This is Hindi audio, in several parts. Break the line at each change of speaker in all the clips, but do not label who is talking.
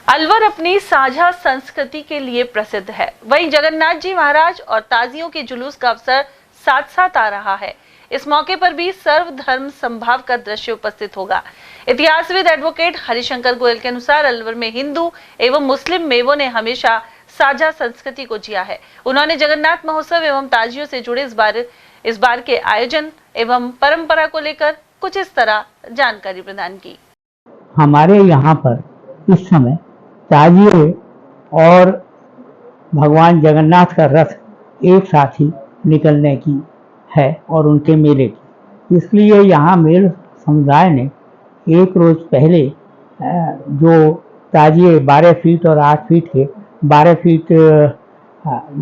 अलवर अपनी साझा संस्कृति के लिए प्रसिद्ध है। वहीं जगन्नाथ जी महाराज और ताजियों के जुलूस का अवसर साथ साथ आ रहा है। इस मौके पर भी सर्वधर्म संभाव का दृश्य उपस्थित होगा। इतिहासविद एडवोकेट हरिशंकर गोयल के अनुसार अलवर में हिंदू एवं मुस्लिम मेवों ने हमेशा साझा संस्कृति को जिया है। उन्होंने जगन्नाथ महोत्सव एवं ताजियों से जुड़े इस बार के आयोजन एवं परंपरा को लेकर कुछ इस तरह जानकारी प्रदान की।
हमारे यहाँ पर इस समय ताजिए और भगवान जगन्नाथ का रथ एक साथ ही निकलने की है और उनके मेले की, इसलिए यहाँ मेल समुदाय ने एक रोज पहले जो ताजिए 12 फीट और 8 फीट के 12 फीट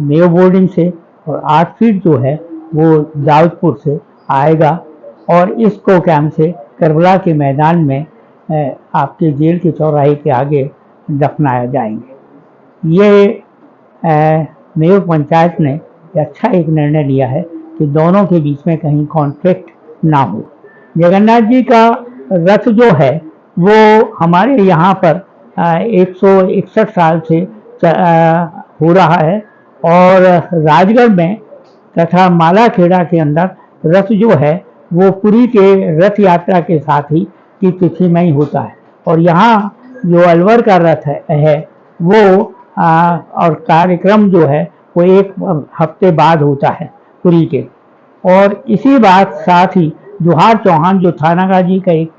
मेव बोर्डिंग से और 8 फीट जो है वो दाऊदपुर से आएगा और इस प्रोग्राम से करबला के मैदान में आपके जेल के चौराहे के आगे दफनाया जाएंगे। ये मेयर पंचायत ने अच्छा एक निर्णय लिया है कि दोनों के बीच में कहीं कॉन्फ्लिक्ट ना हो। जगन्नाथ जी का रथ जो है वो हमारे यहाँ पर 161 साल से हो रहा है और राजगढ़ में तथा मालाखेड़ा के अंदर रथ जो है वो पुरी के रथ यात्रा के साथ ही की तिथि में ही होता है और यहाँ जो अलवर का रथ है वो और कार्यक्रम जो है वो एक हफ्ते बाद होता है पुरी के। और इसी बात साथ ही जोहार चौहान जो थानागाजी का एक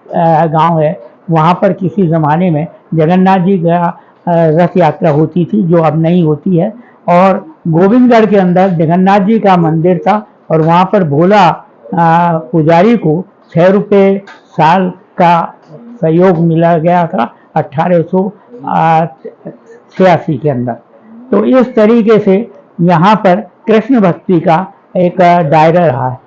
गांव है, वहाँ पर किसी ज़माने में जगन्नाथ जी का रथ यात्रा होती थी जो अब नहीं होती है। और गोविंदगढ़ के अंदर जगन्नाथ जी का मंदिर था और वहाँ पर भोला पुजारी को 6 रुपये साल का सहयोग मिला गया था 1886 के अंदर। तो इस तरीके से यहाँ पर कृष्ण भक्ति का एक दायरा रहा है।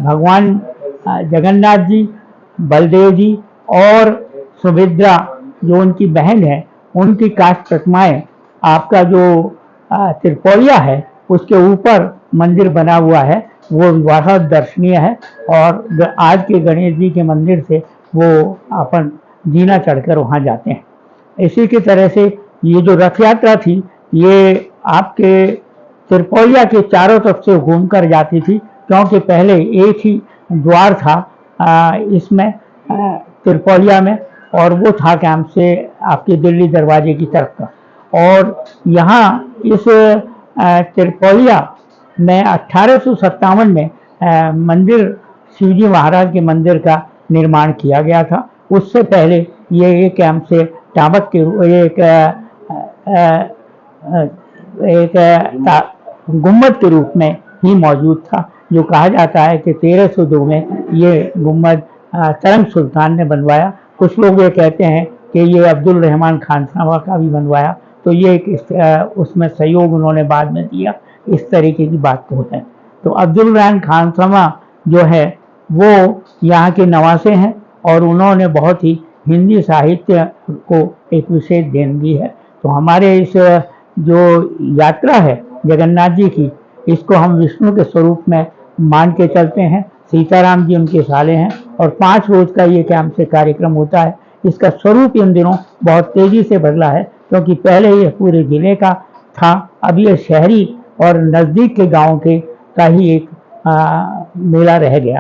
भगवान जगन्नाथ जी, बलदेव जी और सुभद्रा जो उनकी बहन है, उनकी काष्ठ प्रतिमाएं आपका जो त्रिपोलिया है उसके ऊपर मंदिर बना हुआ है, वो बहुत दर्शनीय है। और आज के गणेश जी के मंदिर से वो अपन जीना चढ़कर वहाँ जाते हैं। इसी की तरह से ये जो रथ यात्रा थी ये आपके त्रिपोलिया के चारों तरफ से घूमकर जाती थी, क्योंकि पहले एक ही द्वार था इसमें त्रिपोलिया में और वो था कैंप से आपके दिल्ली दरवाजे की तरफ का। और यहाँ इस त्रिपोलिया में 1857 में मंदिर शिवजी महाराज के मंदिर का निर्माण किया गया था। उससे पहले ये एक कैंप से टाबक के एक गुम्बद के रूप में ही मौजूद था, जो कहा जाता है कि 1302 में ये गुम्बद तरंग सुल्तान ने बनवाया। कुछ लोग ये कहते हैं कि ये अब्दुल रहमान खानसामा का भी बनवाया, तो ये एक उसमें सहयोग उन्होंने बाद में दिया, इस तरीके की बात तो है। तो अब्दुल रहमान खानसामा जो है वो यहाँ के नवासे हैं और उन्होंने बहुत ही हिंदी साहित्य को एक विशेष देन दी है। तो हमारे इस जो यात्रा है जगन्नाथ जी की, इसको हम विष्णु के स्वरूप में मान के चलते हैं। सीताराम जी उनके साले हैं और 5 रोज का ये कैंप से कार्यक्रम होता है। इसका स्वरूप इन दिनों बहुत तेजी से बदला है, क्योंकि पहले ये पूरे जिले का था, अब ये शहरी और नज़दीक के गाँव के का ही एक मेला रह गया।